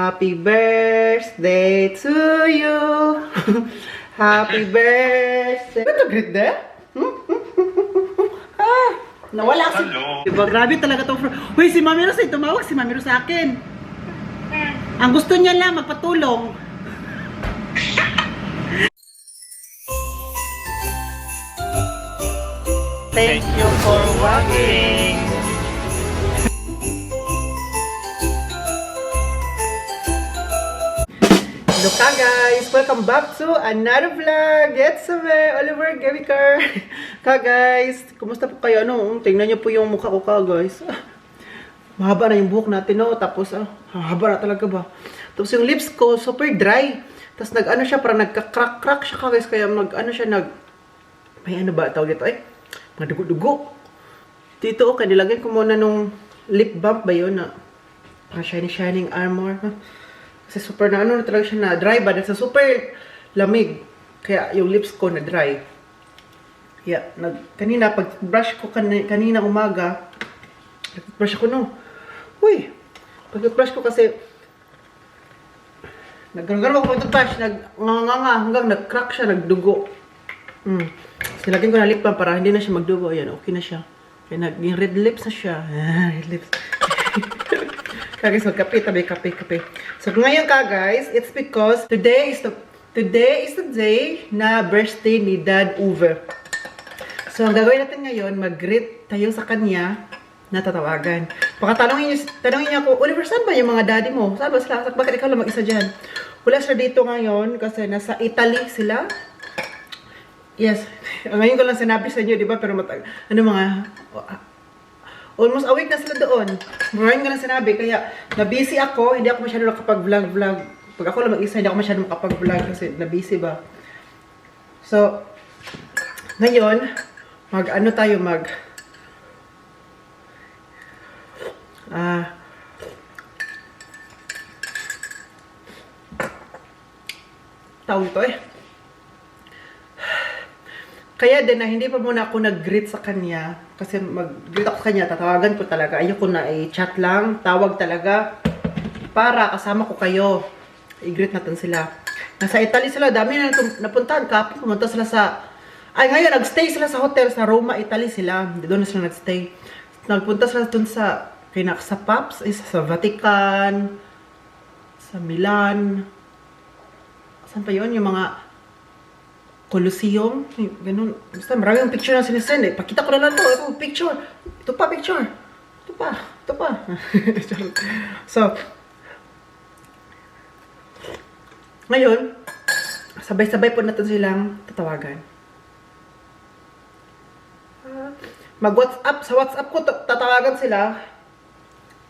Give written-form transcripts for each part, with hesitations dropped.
Happy birthday to you. Happy birthday. Ito great there? Nawala si... Hello. Diba, grabe talaga itong... Uy, si Mami Ros ay tumawag. Si Mami Ros sa akin. Ang gusto niya lang, magpatulong. Thank you for watching. Hello ka guys! Welcome back to another vlog! It's Oliver Gavicar! Ka guys! Kumusta po kayo? Ano? Tingnan niyo po yung mukha ko ka guys. Mahaba na yung buhok natin, no? Tapos, mahaba na talaga ba? Tapos yung lips ko, super dry. Tapos nag-ano siya, parang nagka-crack-crack siya ka guys. Kaya nag-ano siya, may ano ba tawag ito? Ay, madugo-dugo. Dito, okay, nilagay ko muna nung lip balm ba yun na shining armor. Kasi super na ano na talaga siya na dry ba? Sa super lamig. Kaya yung lips ko na dry. Yeah, kanina pag brush ko kanina umaga, nag-brush ako no. Uy, pag brush ko kasi naggargaro ako pag-brush, nagnganga hanggang nag-crack siya, nagdugo. Silagyan ko na lip balm para hindi na siya magdugo. Ayan, okay na siya. Kaya naging red lips na siya. Red lips. Kaya guys, magkape, tabi, kape. So ngayon ka guys, it's because today is the day na birthday ni Dad Uwe. So ang gagawin natin ngayon, mag-greet tayo sa kanya na tatawagan. Tanongin niya ako, Oliver, saan ba yung mga daddy mo? Saan ba sila? Bakit ikaw lang mag-isa dyan? Wala siya dito ngayon kasi nasa Italy sila. Yes. Ngayon ko lang sinabi sa inyo, di ba? Pero almost a week na sila doon. Maraming ko lang sinabi. Kaya, na-busy ako. Hindi ako masyado nakapag-vlog. Pag ako lang mag-isa, hindi ako masyado makapag-vlog kasi na-busy ba. So, ngayon, mag-ano tayo, tawag ito eh. Kaya din na hindi pa muna ako nag-greet sa kanya. Kasi mag-greet ako sa kanya, tatawagan ko talaga. Ayoko na i-chat lang, tawag talaga. Para kasama ko kayo. I-greet natin sila. Nasa Italy sila, dami na napuntahan. Kapag pumunta sila ngayon, nag-stay sila sa hotel sa Roma, Italy sila. Doon na sila nag-stay. Nagpunta sila doon sa Pops, sa Vatican, sa Milan. Saan pa yun? Yung mga Colosseum, ganun. Basta maraming picture na sinisend eh. Pakita ko na lang to. Ito, picture. Ito pa, picture. Ito pa. So, ngayon, sabay-sabay po natin silang tatawagan. Sa WhatsApp ko, tatawagan sila.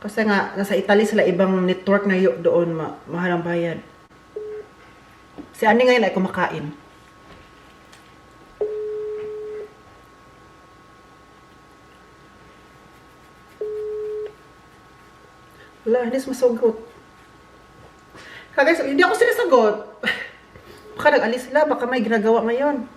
Kasi nga, nasa Italy sila, ibang network na doon, mahal ang bayad. Si Ani ngayon ay kumakain. Wala, hindi sumasagot. Guys, hindi ako sinasagot. Baka nag-alis sila, baka may ginagawa ngayon.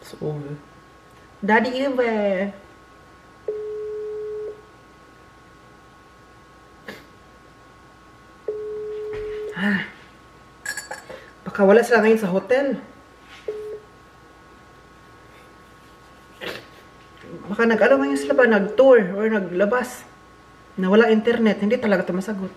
It's over. Daddy Uwe. Baka wala sila ngayon sa hotel. Baka nag-ano ngayon sila ba? Nag-tour or naglabas. Na wala internet. Hindi talaga ito masagot.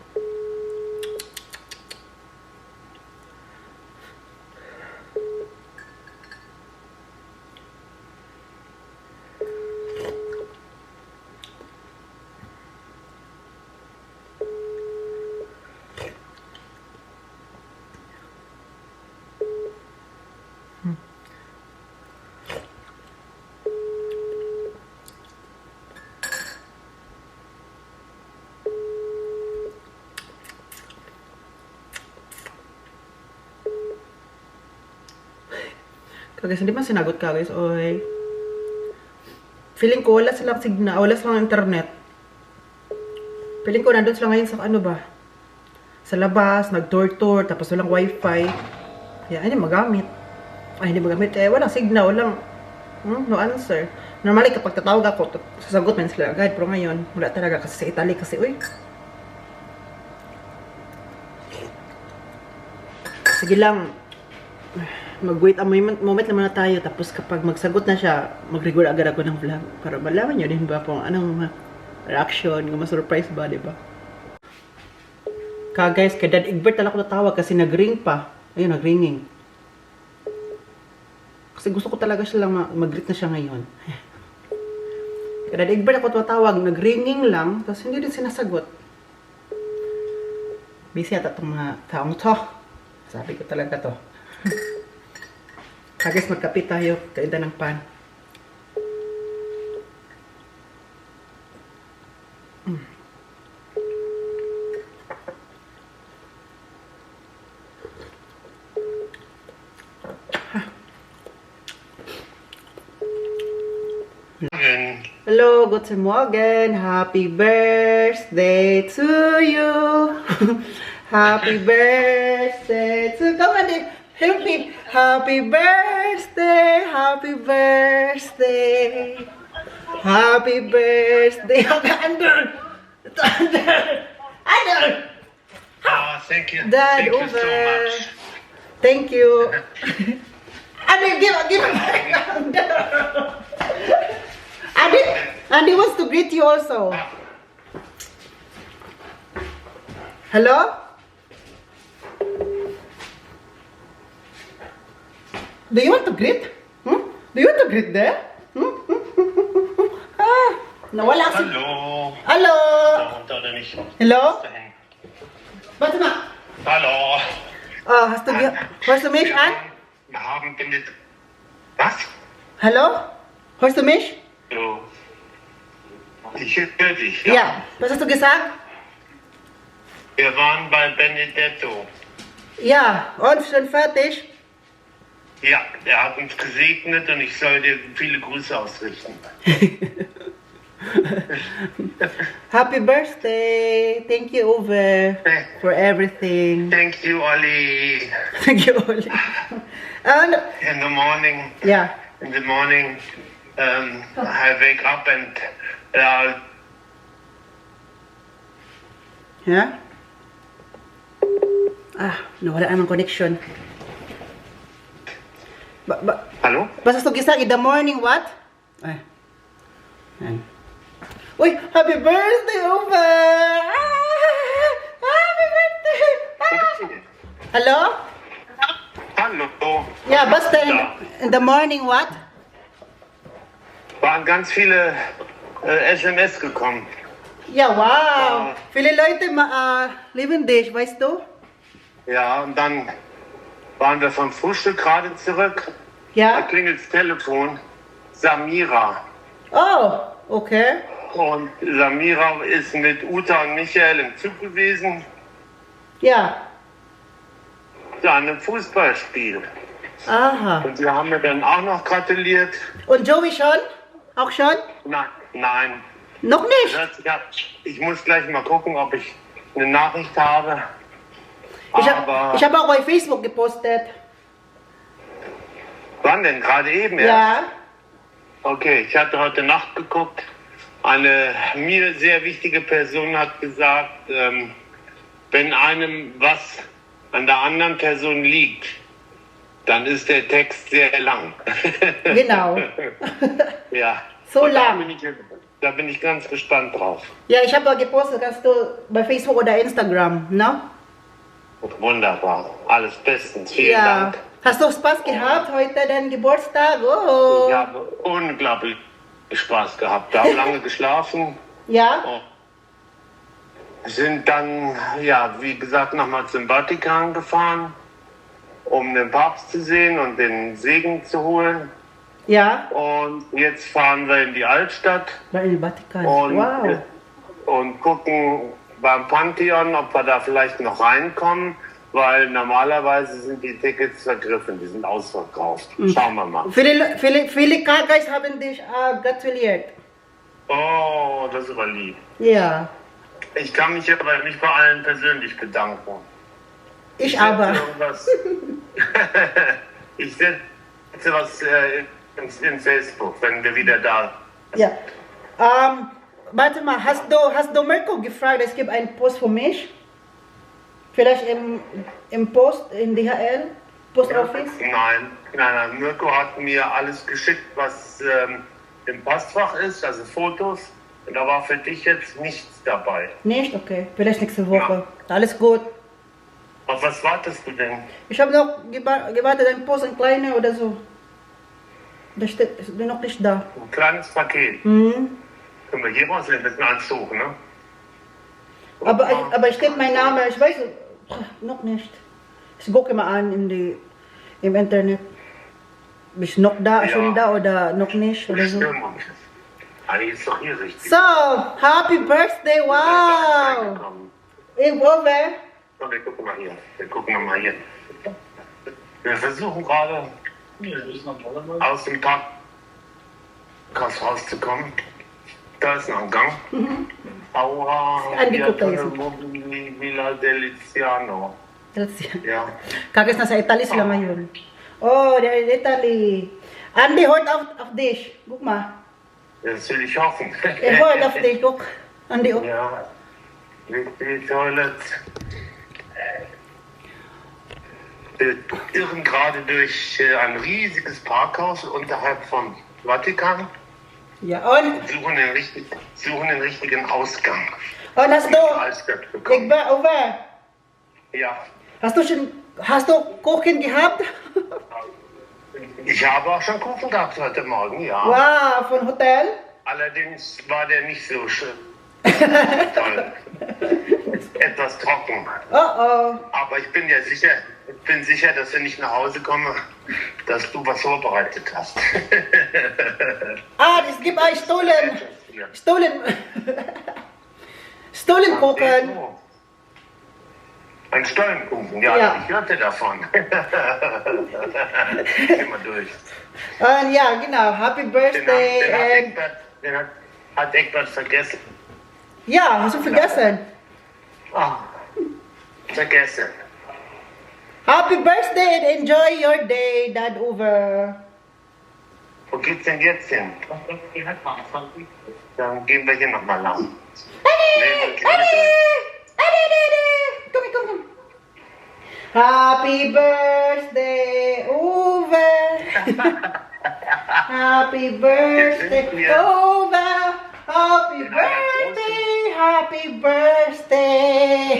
Guys, hindi man sinagot ka guys. Oy. Feeling ko wala silang signal, wala silang internet. Feeling ko nandun sila ngayon sa ano ba? Sa labas, nag-tour-tour, tapos walang wifi. Kaya hindi magamit. Ay, hindi magamit. Eh, walang signal, walang no answer. Normally, kapag tatawag ako, sasagot man sila agad. Pero ngayon, wala talaga kasi sa Italy kasi, uy. Sige lang. Mag-wait a moment naman na tayo. Tapos kapag magsagot na siya, mag-record agad ako ng vlog. Para malaman nyo din ba kung anong reaction, kung ma-surprise ba, diba? Guys, kay Dad Egbert na ako natawag kasi nag-ring pa. Ayun, nag-ringing. Kasi gusto ko talaga siya lang mag-greet na siya ngayon. Kay Dad Egbert ako tatawag, nag-ringing lang, tapos hindi din sinasagot. Busy ata itong mga taong to. Sabi ko talaga to. Guys, magkapit tayo. Kainda ng pan. Hello, guten Morgen. Happy birthday to you. Happy birthday to... Come on, help me. Happy birthday, happy birthday. Happy birthday. Under. Oh, thank you. Dad, thank you over. so much. Thank you. Give it Andy wants to greet you also. Hello? Do you want to greet? Do you want to greet there? Nawala si... Hallo. Hallo? Darunter oder nicht? Hello? Warte mal. Hallo. Hörst du mich an? Wir haben bindet. Was? Hallo? Hörst du mich? Hallo. Ich höre dich. Ja. Was hast du gesagt? Wir waren bei Benedetto. Ja. Und schon fertig? Ja, er hat uns gesegnet und ich soll dir viele Grüße ausrichten. Happy birthday. Thank you, Uwe, for everything. Thank you, Olli. Thank you, Oli. And In the morning, yeah. I wake up and Yeah? Nawala ang connection. hallo? Was hast du gesagt? In the morning, what? Yan. Uy, happy birthday, Uwe! Happy birthday! Hello? Hallo. Yeah, basta in the morning, what? Waren ganz viele SMS gekommen. Ja, wow. Viele Leute lieben dich, weißt du? Ja, und dann waren wir vom Frühstück gerade zurück. Da Ja? klingelt das Telefon. Samira. Oh, okay. Und Samira ist mit Uta und Michael im Zug gewesen Ja. zu einem Fußballspiel. Aha. Und sie haben mir dann auch noch gratuliert. Und Joey schon? Auch schon? Nein. Noch nicht. Ich muss gleich mal gucken, ob ich eine Nachricht habe. Ich Aber habe auch bei Facebook gepostet. wann denn? Gerade eben erst? Ja. Okay, ich hatte heute Nacht geguckt. Eine mir sehr wichtige Person hat gesagt, wenn einem was an der anderen Person liegt, dann ist der Text sehr lang. Genau. Ja. So Und lang. Da bin ich ganz gespannt drauf. Ja, ich habe gepostet, kannst du bei Facebook oder Instagram, ne? Wunderbar. Alles bestens. Vielen Ja. Dank. Hast du Spaß gehabt heute, dein Geburtstag? Oh. Ich habe unglaublich Spaß gehabt. Wir haben lange geschlafen. Ja? Sind dann, ja, wie gesagt, nochmal zum Vatikan gefahren, um den Papst zu sehen und den Segen zu holen. Ja? Und jetzt fahren wir in die Altstadt Bei Vatikan. und, Wow. und gucken beim Pantheon, ob wir da vielleicht noch reinkommen, weil normalerweise sind die Tickets vergriffen, die sind ausverkauft. Schauen wir mal. Viele Guys haben dich gratuliert. Oh, das ist aber lieb. Ja. Ich kann mich aber nicht bei allen persönlich bedanken. Ich aber. Irgendwas Ich setze was in Facebook, wenn wir wieder da. Ja. Warte mal, hast du Mirko gefragt, es gibt einen Post für mich? Vielleicht im Post, in DHL, Post Office? Nein. Mirko hat mir alles geschickt, was im Postfach ist, also Fotos. Und da war für dich jetzt nichts dabei. Nicht? Okay, vielleicht nächste Woche. Alles gut. Auf was wartest du denn? Ich habe noch gewartet, ein Post, ein kleiner oder so. Da steht ist noch nicht da. Ein kleines Paket. Mhm. Können wir hier rausnehmen, mit einem Anzug, ne? Aber steht mein Name, ich weiß noch nicht. Ich gucke mal an im Internet. Bist noch da, Ja. schon da oder noch nicht oder so. Bestimmt. Eigentlich ist doch hier richtig. So, happy birthday, wow! Over. So, wir gucken mal hier. Wir versuchen gerade aus dem Parkhaus rauszukommen. Da ist noch ein Gang. Aua, Andito place. Villa Deliziano. Ja. Kagas nasa Italy sila ngayon. Oh, they're in Italy. Andy, hold auf dich. Guck mal. Das will ich hoffen. Hold auf dich, guck. Andy, oh. Ja. Die Toilet. Wir irren gerade durch ein riesiges Parkhaus unterhalb vom Vatikan Ja, und und suchen den richtigen Ausgang. hast du, Altstadt bekommen. over. Ja. Hast du Kuchen gehabt? Ich habe auch schon Kuchen gehabt heute Morgen, ja. Wow, von Hotel? Allerdings war der nicht so schön. Toll. Etwas trocken. Oh. Aber ich bin sicher, dass wenn ich nach Hause komme, dass du was vorbereitet hast. Es gibt ein Stolen Kuchen. Ein Stollenkuchen, ja, Ja. ich hörte davon. Geh mal durch. Und ja, genau, Happy Birthday. Den hat Egbert vergessen. Ja, hast du vergessen? Ah, vergessen. Happy Birthday and enjoy your day, Dad Over. Wo geht's denn jetzt hin? Dann gehen wir hier nochmal lang. Come. Happy birthday, Uwe. Happy birthday, Uwe. Happy birthday, happy birthday.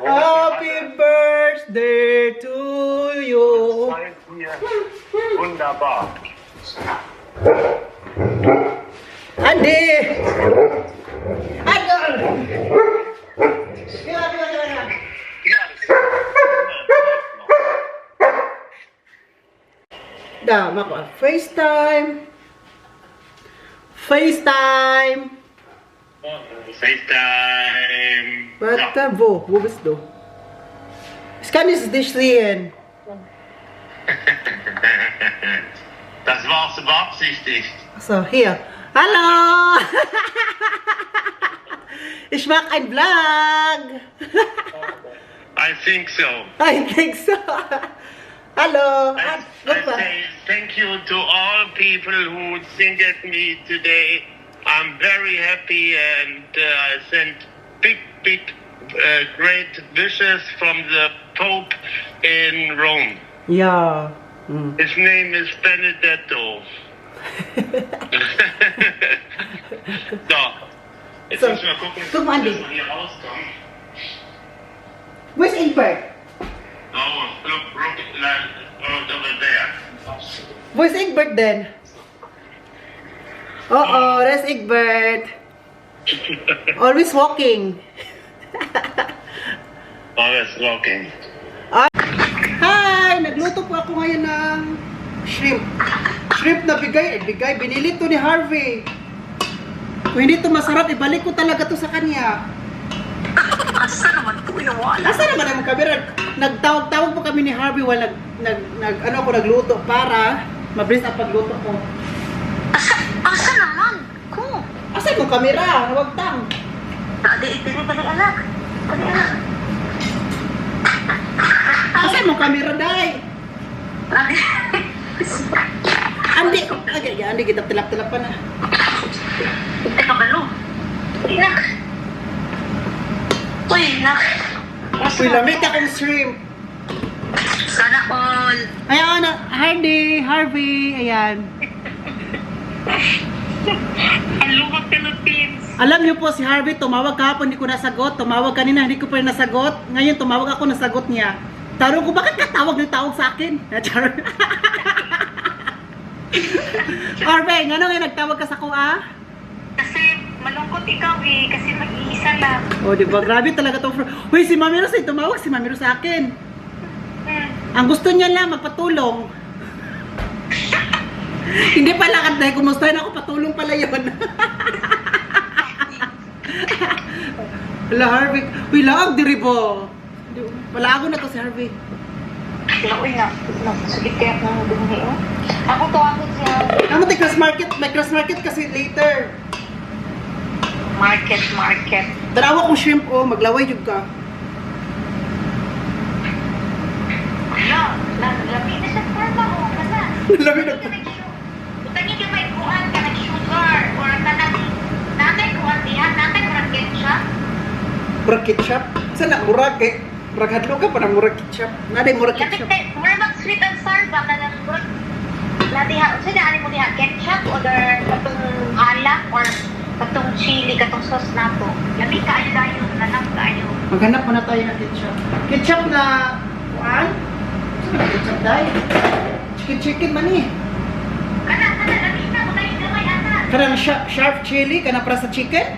Happy birthday to you. Wunderbar. Andi. Aduh. Gila. Da, mach mal FaceTime. FaceTime. Warte, wo? Wo bist du? Ich kann nicht dich sehen. Das war auch so beabsichtigt. So, hier. Hallo! Ich mache ein Vlog. I think so. I think so. Hallo. I Guck mal. say thank you to all people who think at me today. I'm very happy and I send big, great wishes from the Pope in Rome. Ja. His name is Benedetto. So, jetzt So, müssen wir gucken, guck mal, Andi. dass wir hier rauskommen. Wo ist Egbert? Oh, look, over there. Wo ist Egbert denn? Oh, that's Egbert. Always walking. Always walking. Hi! Nagluto po ako ngayon ng shrimp. Shrimp na bigay. Binili to ni Harvey. Kung hindi to masarap, ibalik ko talaga to sa kanya. Asa naman ito? Inuwala. Asa naman ang kamera? Nagtawag-tawag po kami ni Harvey while nagluto para mabilis ang pagluto ko. Asa naman? Ko. Asa yung kamera? Huwag tang. Dali, anak. Dali, anak. mo camera, day. Andi, kita tilap-tilap pa na. Ito ka balo. Nak. Uy, nak. Uy, lamig akong shrimp. Sana all. Ayan, Harvey, ayan. Ang lumang Philippines. Alam niyo po, si Harvey, tumawag kahapon, hindi ko nasagot. Tumawag kanina, hindi ko pa rin nasagot. Ngayon, tumawag ako, nasagot niya. Tanong ko, bakit ka tawag sa akin? Harvey, nga nagtawag ka sa kuha? Kasi malungkot ikaw eh. Kasi mag-iisa lang. O, di ba? Grabe talaga to. Uy, si Mami Ros, tumawag si Mami Ros sa akin. Ang gusto niya lang, magpatulong. Hindi pala ka dahil kumustahin ako, patulong pala yun. Wala, Harvey. Uy, laag, diri po. Palago na to si Harvey. Uy nga. Sulit kaya na dumhi oh. Ako tawagin siya. Ano, may cross market kasi later. Market. Darawa kong shrimp, oh, maglaway jud ka. Ala, lami na siya forma oh. Kana. Lami na. Utangin yung may kuhan ka nag-sugar or kanang natay kuhan dihan, natay kurang ketchup. Murag ketchup? Saan na? Murag eh. Murag hadlok ka pa na murag ketchup. Naday murag Lapit ketchup. kay, murag sweet and sour ba ka ng murag ladiha, unsa na ani mo diha ketchup or katong alak or katong chili, katong sauce nato. Lami kaayo dayon, nanang kaayo. Maghanap muna tayo ng ketchup. Ketchup na... Kuan? Saan na ketchup dahil? Chicken man eh. Kana, lami na mo tayo gamay ana. Kanang sharp chili, kanang para sa chicken?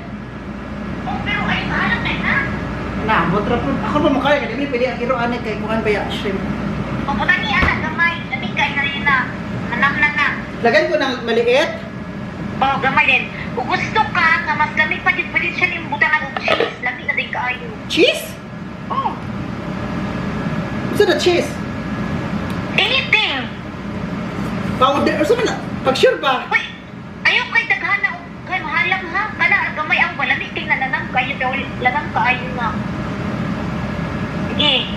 Oh, pero ay alak ay na. Na, motra po. Ako pa makaya, hindi pwede ang kiroan kay kuhan ba yung shrimp. O putangi ana gamay, lami kay na rin na. Manam na. Lagyan ko ng maliit. Oh, gamay din. Kung gusto ka, nga mas lami pa din pwede siya limbutan ng cheese. Lami na din kaayo. Cheese? Oh, Saan na cheese? anything. Powder, o saan na? Pag sure ba? Uy, ayaw kay daghan na. Kay mahalang ha. Kana, gamay ang walami kay nananang kayo. Kaya lanang kaayo na. Sige.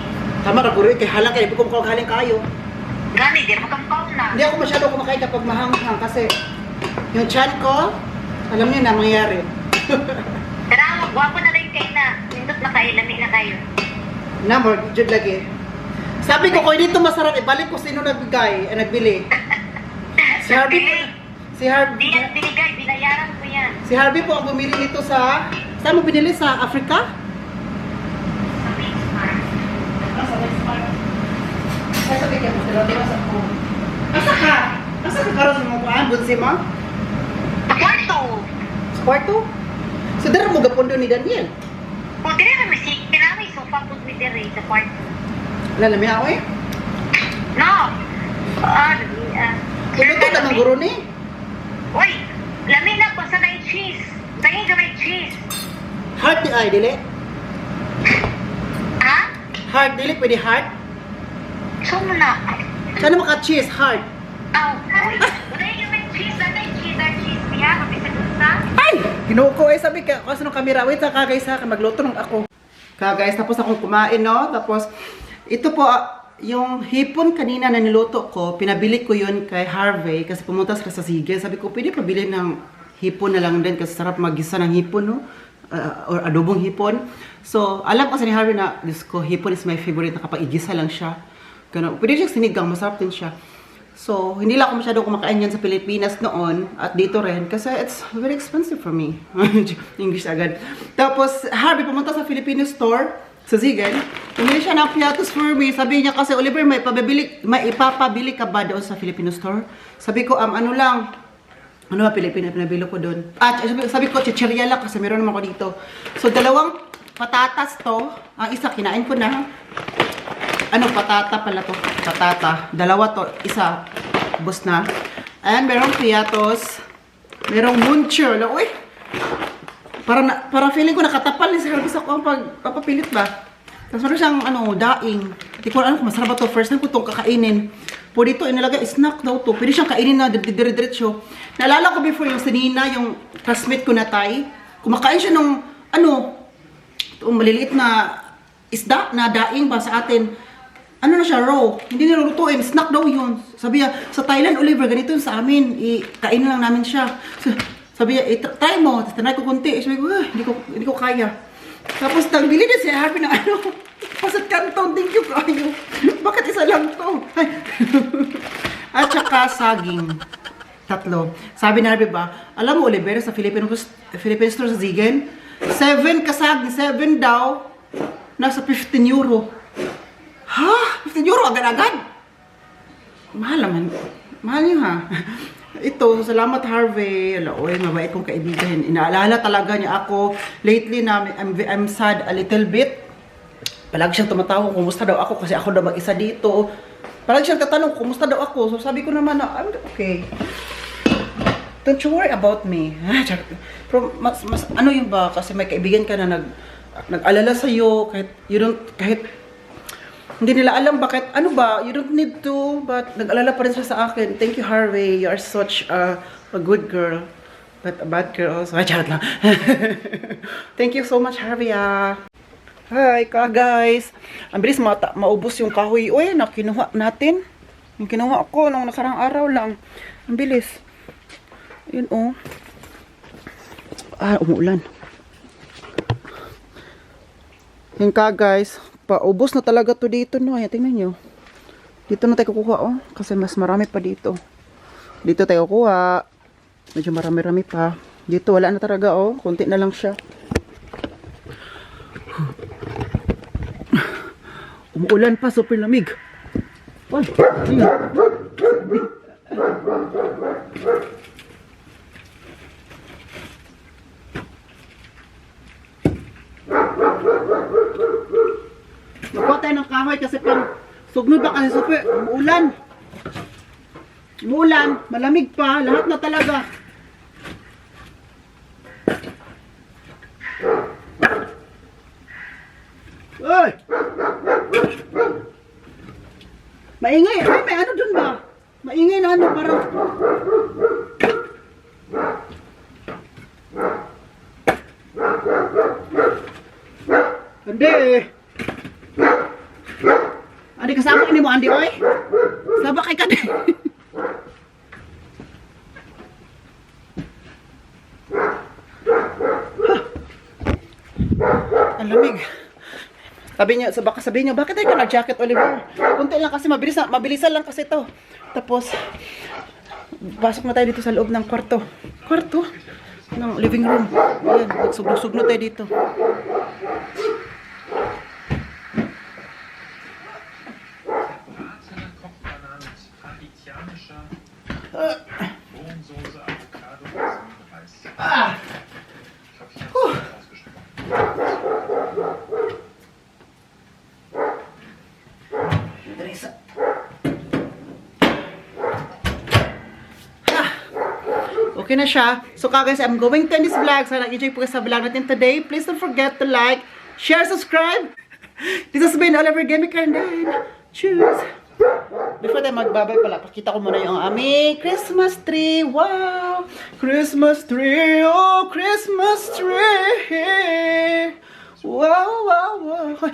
Tama ra guro kay halang kay bukom ko haling kayo. Gani, di makampaw na. Hindi ako masyado kumakain kapag mahanghang kasi yung chan ko, alam niyo na mangyayari. Tara, magwapo na rin kayo na. Nindot na kayo, lami na kayo. Na, more, jud lagi. Sabi ko, kung dito masarap, ibalik ko sino nagbigay, nagbili. Si Harvey po, si Di Harvey, yan binigay, binayaran ko yan. si Harvey po ang bumili nito sa, saan mo binili? Sa Africa? Sa Winsmart. Sa Westmark. Ay, sabi ka, dalawa sa ko. Asa ka? Asa ka karoon sa mga kuhaan? Bunsi mo? Sa kwarto. Sa kwarto? So, dara mo gapundo ni Daniel. O, dire na may kinamay sofa po with the sa kwarto. Wala namin ako eh. No. Kuluto ka ng guro ni. Uy, lami na po sa na cheese. Tangin ka may cheese. Heart di ay, dili? Ha? Heart, dili? Pwede heart? So mo na. Saan mo ka-cheese? Heart? Aw, uy. Unay ka may cheese. Anay cheese ang cheese niya. Mabisa dun sa. Ay! Ginuo ko eh, sabi ka, kasi nung kamera, wait sa guys ha, magluto nung ako. Guys, tapos akong kumain, no? Tapos, ito po, yung hipon kanina na niluto ko, pinabili ko yun kay Harvey kasi pumunta sila sa Sige. Sabi ko, pwede pabili ng hipon na lang din kasi sarap magisa ng hipon, no? Or adobong hipon. So, alam ko sa ni Harvey na, Diyos ko, hipon is my favorite na kapag igisa lang siya. Ganun. Pwede siya sinigang, masarap din siya. So, hindi lang ako masyadong kumakain yan sa Pilipinas noon at dito rin kasi it's very expensive for me. English agad. Tapos, Harvey pumunta sa Filipino store sa Zigan. Pumili siya ng piatos for me. Sabi niya kasi, Oliver, may ipapabili ka ba doon sa Filipino store? Sabi ko, ano lang, ano ba Pilipino, pinabili ko doon. Sabi ko, chichirya lang kasi meron naman ko dito. So, dalawang patatas to. Ang isa, kinain ko na. Ano, patata pala to. Patata. Dalawa to. Isa, bus na. And merong piatos. Merong muncher. Uy! Para feeling ko nakatapal ni Sir. Gusto ko ang papapilit ba? Tapos meron siyang, daing. Hindi ko alam kung masarap ba to. First time ko itong kakainin. Po dito, inalagay, snack daw to. Pwede siyang kainin na dire-diretso. Naalala ko before yung Sanina, yung classmate ko na Tay. Kumakain siya nung, maliliit na isda na daing ba sa atin. ano na siya, raw. Hindi nilulutuin. Snack daw yun. Sabi niya, sa Thailand, Oliver, ganito yung sa amin. Kainin lang namin siya. Sabi niya, try mo. Tapos tinry ko kunti. Sabi ko, hindi ko kaya. Tapos nagbili din si Harvey ng ano, pasat kanton. Thank you kayo. Bakit isa lang to? Ay. At saka saging. 3. Sabi na Harvey ba, alam mo Oliver, sa Philippine store sa Zigen, 7 kasaging, 7 daw, nasa 15 euro. Ha? 15 euro agad-agad? Mahal naman. Mahal niyo ha. Ito, salamat Harvey. Oy, mabait kong kaibigan. Inaalala talaga niya ako. Lately na I'm sad a little bit. Palagi siyang tumatawag, kumusta daw ako kasi ako daw mag-isa dito. Palagi siyang tatanong, kumusta daw ako. So sabi ko naman na, I'm okay. Don't you worry about me. Pero mas ano yun ba? Kasi may kaibigan ka na nag-alala sa'yo. Kahit hindi nila alam bakit, ano ba, you don't need to, but nag-alala pa rin siya sa akin. Thank you, Harvey. You are such a good girl. But a bad girl also. Ay, charot lang. Thank you so much, Harvey. Hi, guys. Ang bilis maubos yung kahoy. Uy, kinuha natin. Yung kinuha ko nung nakarang araw lang. Ang bilis. Yun, oh. Umuulan. Yun guys. Paubos na talaga to dito, no? Ayan, tingnan nyo. Dito na tayo kukuha, oh. Kasi mas marami pa dito. Dito tayo kukuha. Medyo marami-rami pa. Dito, wala na talaga, oh. Kunti na lang siya. Umuulan pa, super lamig. Ay, Magkuha tayo ng kahoy kasi pang sugnod ba kasi super umuulan. Umuulan, malamig pa, lahat na talaga. Oy! Maingay, ay may ano dun ba? Maingay na ano parang Hindi eh. Andi kasama ni mo Andi oy. Saba kay ka din. Ang lamig. Sabi niya, bakit ay ka nag-jacket, Oliver? Kunti lang kasi mabilisan lang kasi to. Tapos pasok na tayo dito sa loob ng kwarto ng living room. Ayan, magsugno-sugno tayo dito. Okay na siya. So guys, I'm going to end this vlog. So nag-enjoy po kayo sa vlog natin today. Please don't forget to like, share, subscribe. This has been Oliver Gaming and then choose. Before tayo magbabay pala, pakita ko muna yung aming Christmas tree. Wow! Christmas tree! Oh, Christmas tree! Wow, wow, wow!